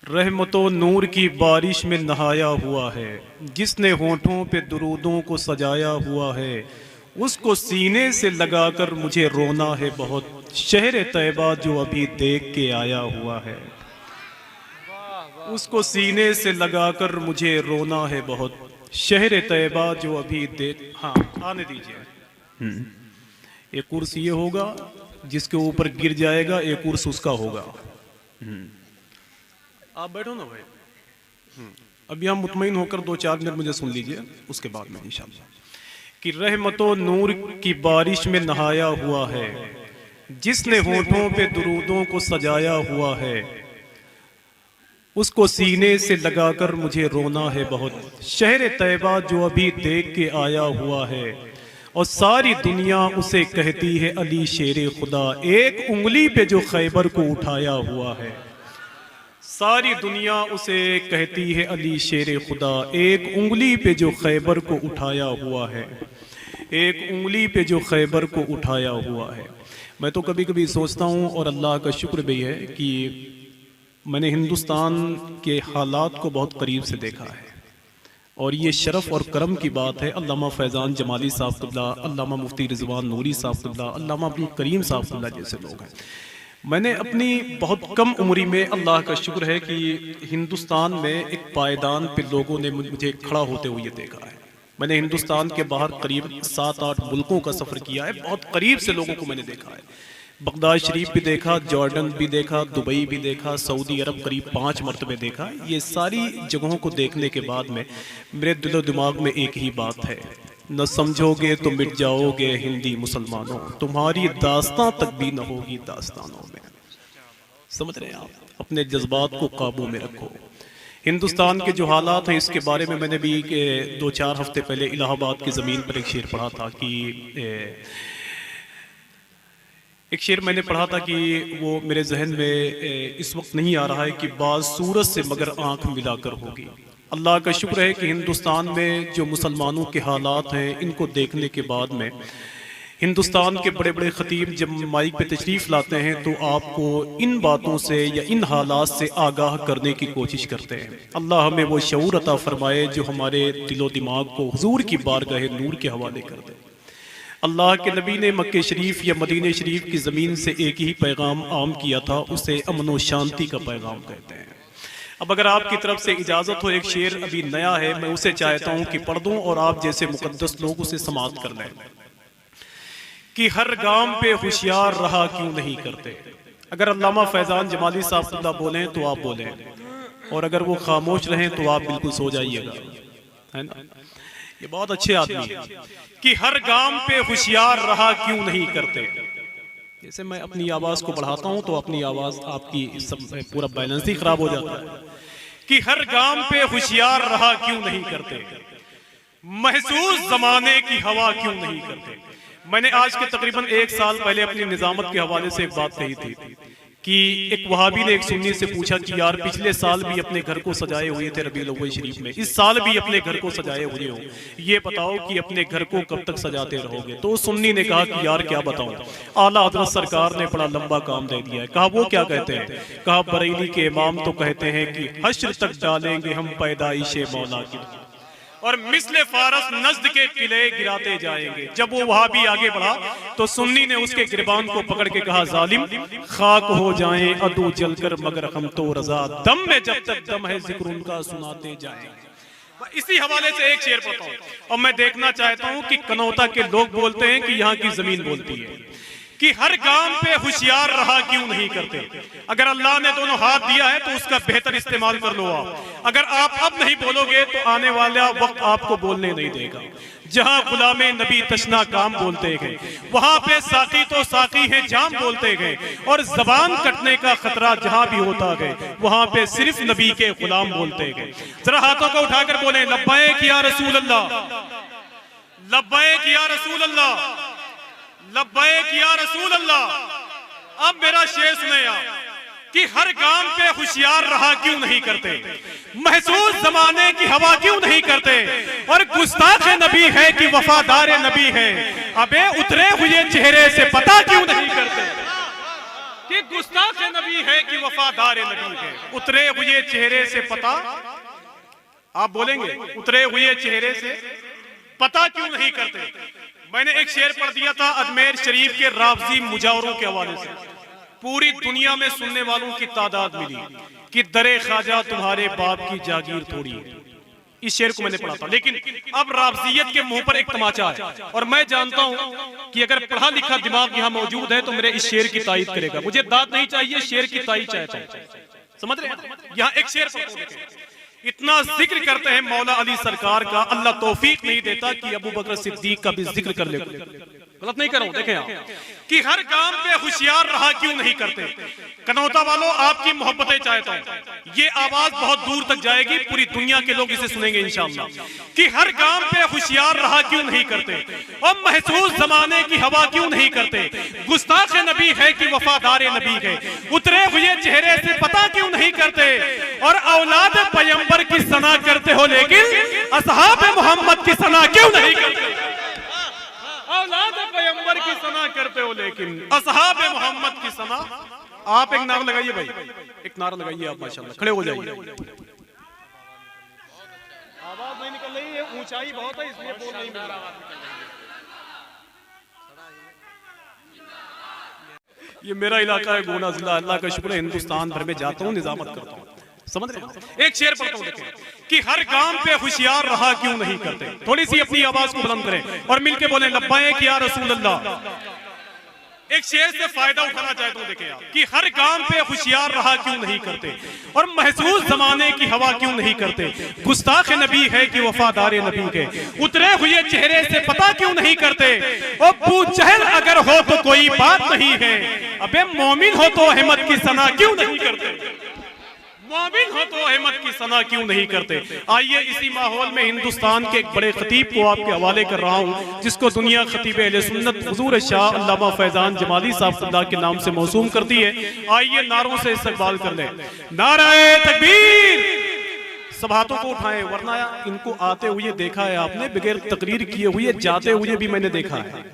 रहमतो नूर की बारिश में नहाया हुआ है, जिसने होठों पे दुरूदों को सजाया हुआ है, उसको सीने से लगाकर मुझे रोना है बहुत। शहर तैयबा जो अभी देख के आया हुआ है, उसको सीने से लगाकर मुझे रोना है बहुत। शहर तैयबा जो अभी देख, हाँ आने दीजिए। एक उर्स ये होगा जिसके ऊपर गिर जाएगा, एक उर्स उसका होगा। आप बैठो ना भाई। अब यहाँ मुतमईन होकर 2-4 मिनट मुझे सुन लीजिए, उसके बाद में इंशाअल्लाह। कि रहमतो नूर की बारिश में नहाया हुआ है, जिसने होठों पे दुरूदों को सजाया हुआ है, उसको सीने से लगाकर मुझे रोना है बहुत। शहर तैयबा जो अभी देख के आया हुआ है, और सारी दुनिया उसे कहती है अली शेर खुदा। एक उंगली पे जो खैबर को उठाया हुआ है, सारी दुनिया उसे कहती है अली शेर खुदा। एक उंगली पे जो खैबर को उठाया हुआ है, एक उंगली पे जो खैबर को उठाया हुआ है। मैं तो कभी कभी सोचता हूँ, और अल्लाह का शुक्र भी है कि मैंने हिंदुस्तान के हालात को बहुत करीब से देखा है, और ये शरफ़ और करम की बात है। अल्लामा फैज़ान जमाली साहब क़िबला, अल्लामा मुफ्ती रिज़वान नूरी साहब क़िबला, अल्लामा अब्दुल करीम साहब क़िबला जैसे लोग हैं। मैंने अपनी बहुत कम उम्री में, अल्लाह का शुक्र है कि हिंदुस्तान में एक पायदान पे लोगों ने मुझे खड़ा होते हुए देखा है। मैंने हिंदुस्तान के बाहर करीब 7-8 मुल्कों का सफ़र किया है, बहुत करीब से लोगों को मैंने देखा है। बगदाद शरीफ भी देखा, जॉर्डन भी देखा, दुबई भी देखा, सऊदी अरब करीब 5 मरतबे देखा। ये सारी जगहों को देखने के बाद में मेरे दिलो दिमाग में एक ही बात है, न समझोगे तो मिट जाओगे हिंदी मुसलमानों, तुम्हारी दास्तां तक भी न होगी दास्तानों में। समझ रहे हैं आप? अपने जज्बात को काबू में रखो। हिंदुस्तान के जो हालात हैं, इसके बारे में मैंने भी 2-4 हफ्ते पहले इलाहाबाद की ज़मीन पर एक शेर पढ़ा था कि एक शेर मैंने पढ़ा था कि वो मेरे जहन में इस वक्त नहीं आ रहा है कि बाज़ सूरज से मगर आंख मिलाकर होगी। अल्लाह का शुक्र है कि हिंदुस्तान में जो मुसलमानों के हालात हैं, इनको देखने के बाद में हिंदुस्तान के बड़े बड़े ख़तीब जब माइक पे तशरीफ़ लाते हैं तो आपको इन बातों से या इन हालात से आगाह करने की कोशिश करते हैं। अल्लाह हमें वो शऊर अता फ़रमाए जो हमारे दिलो दिमाग को हुजूर की बारगाह नूर के हवाले कर दे। अल्लाह के नबी ने मक्के शरीफ या मदीने शरीफ की ज़मीन से एक ही पैगाम आम किया था, उसे अमन व शांति का पैगाम कहते हैं। अब अगर आपकी तरफ से इजाज़त हो, एक शेर अभी नया है, मैं उसे चाहता हूँ कि पढ़ दूँ और आप जैसे मुकद्दस लोग उसे समाअत कर लें। कि हर गांव पे होशियार रहा क्यों नहीं करते। अगर अल्लामा फैज़ान जमाली साहब बोलें तो आप बोलें, और अगर वो खामोश रहें तो आप बिल्कुल सो जाइएगा, है ना? ये बहुत अच्छे आदमी है। कि हर गांव पे होशियार रहा क्यों नहीं करते। जैसे मैं अपनी आवाज़ को बढ़ाता हूँ तो अपनी आवाज़ आपकी सब पूरा बैलेंस ही खराब हो जाता है। कि हर गांव पे होशियार रहा क्यों नहीं करते, महसूस ज़माने की हवा क्यों नहीं करते। मैंने आज के तकरीबन 1 साल पहले अपनी निजामत के हवाले से एक बात कही थी कि एक वहाबी ने एक सुन्नी से पूछा कि यार पिछले साल भी अपने घर को सजाए हुए थे रबीउल अव्वल शरीफ में, इस साल भी अपने घर को सजाए हुए हो, ये बताओ कि अपने घर को कब तक सजाते रहोगे। तो उस सुन्नी ने कहा कि यार क्या बताऊं, आला हज़रत सरकार ने बड़ा लंबा काम दे दिया है। कहा वो क्या कहते हैं? कहा बरेली के इमाम तो कहते हैं कि हश्र तक डालेंगे हम पैदाइशे मौला की, और मिस्ले फारस नज़्द के किले गिराते जाएंगे। जब वो वहां भी आगे बढ़ा तो सुन्नी ने उसके गिरबान को पकड़ के कहा जालिम खाक हो जाएं अदू जलकर मगर हम तो रजा, दम में जब तक दम है जिक्र उनका सुनाते जाएंगे। इसी हवाले से एक शेर पढ़ता हूं, और मैं देखना चाहता हूं कि कनौता के लोग बोलते हैं कि यहाँ की जमीन बोलती है। कि हर गांव पे होशियार रहा क्यों नहीं करते। अगर अल्लाह ने दोनों हाथ दिया है तो उसका बेहतर इस्तेमाल कर लो आप। अगर आप अब नहीं बोलोगे तो आने वाला वक्त आपको बोलने नहीं देगा। जहां गुलामे नबी तशना काम बोलते गए, वहां पे साकी तो साकी है जाम बोलते गए, और जबान कटने का खतरा जहां भी होता गए, वहां पे सिर्फ नबी के गुलाम बोलते गए। जरा हाथों को उठाकर बोले लब्बैक या रसूल अल्लाह, लब्बैक या रसूल अल्लाह, लब्बैक या रसूल अल्लाह। अब मेरा शेर सुने आप कि हर गांव पे होशियार रहा क्यों नहीं करते, महसूस जमाने की हवा क्यों नहीं करते, और गुस्ताख नबी है कि वफादार नबी है, अबे उतरे हुए चेहरे से पता क्यों नहीं करते। कि गुस्ताख नबी है कि वफादार नबी है। उतरे हुए चेहरे से पता, आप बोलेंगे उतरे हुए चेहरे से पता क्यों नहीं करते। मैंने एक शेर पढ़ दिया था अजमेर शरीफ के रावजी मुजावरों के हवाले से, पूरी दुनिया में सुनने वालों की तादाद मिली कि दरे ख्वाजा तुम्हारे बाप की जागीर थोड़ी है। इस शेर को मैंने पढ़ा था, लेकिन अब रावजियत के मुंह पर एक तमाचा है और मैं जानता हूं कि अगर पढ़ा लिखा दिमाग यहां मौजूद है तो मेरे इस शेर की तायीद करेगा। मुझे दाद नहीं चाहिए, शेर की तायीद चाहता हूं। समझ रहे हैं? यहां एक शेर पढ़ो, इतना जिक्र करते हैं मौला अली सरकार का, अल्लाह तौफीक नहीं देता कि अबू बकर सिद्दीक का भी जिक्र कर ले। गलत नहीं कर रहा हूं, देखें आप कि हर काम पे होशियार रहा क्यों नहीं करते। कनौता वालों, आपकी मोहब्बतें चाहता हूं, ये आवाज बहुत दूर तक जाएगी, पूरी दुनिया के लोग इसे सुनेंगे इंशाअल्लाह, कि हर काम पे होशियार रहा क्यों नहीं करते और महसूस जमाने की हवा क्यों नहीं करते। गुस्ताख नबी है कि वफादार नबी है, उतरे हुए चेहरे से पता क्यों नहीं करते और औलाद पैगंबर की सना करते हो लेकिन असहाब मोहम्मद की सना क्यों नहीं करते। औलाद पैगंबर की सना करते हो लेकिन असहाब मोहम्मद की सना। आप एक नारा लगाइए भाई, एक नारा लगाइए आप, माशाल्लाह खड़े हो जाइए। आवाज नहीं निकल रही है, ऊंचाई बहुत है इसलिए बोल नहीं मिल रहा। ये मेरा इलाका है गोंडा जिला, अल्लाह का शुक्र है हिंदुस्तान भर में जाता हूँ, निजामत करता हूँ। समझ रहे हैं? एक शेर पढ़ता हूं, देखें कि हर काम पे होशियार रहा क्यों नहीं करते। थोड़ी सी अपनी आवाज को बुलंद करें और मिलके बोलें लब्बाइक या रसूल अल्लाह। एक शेर से फायदा उठाना चाहता हूं, देखें आप कि हर काम पे होशियार रहा क्यों नहीं करते और महसूस जमाने की हवा क्यों नहीं करते। गुस्ताख नबी है कि वफादार नबी के, उतरे हुए चेहरे से पता क्यों नहीं करते। और अबू जहल अगर हो तो कोई बात नहीं है, अबे मोमिन हो तो अहमद की सना क्यों नहीं करते। मोमिन हो तो अहमद की सना क्यों नहीं करते। आइए इसी माहौल में हिंदुस्तान के एक बड़े खतीब को आपके हवाले कर रहा हूं, जिसको दुनिया खतीब अहले सुन्नत हुजूर शाह अल्लामा फैजान जमाली साहब खुदा के नाम से मौसूम करती है। आइए नारों से इस्तकबाल कर ले। नाराए तकबीर। सब हाथों को उठाएं, वरना इनको आते हुए देखा है आपने, बगैर तकरीर किए हुए जाते हुए भी मैंने देखा है।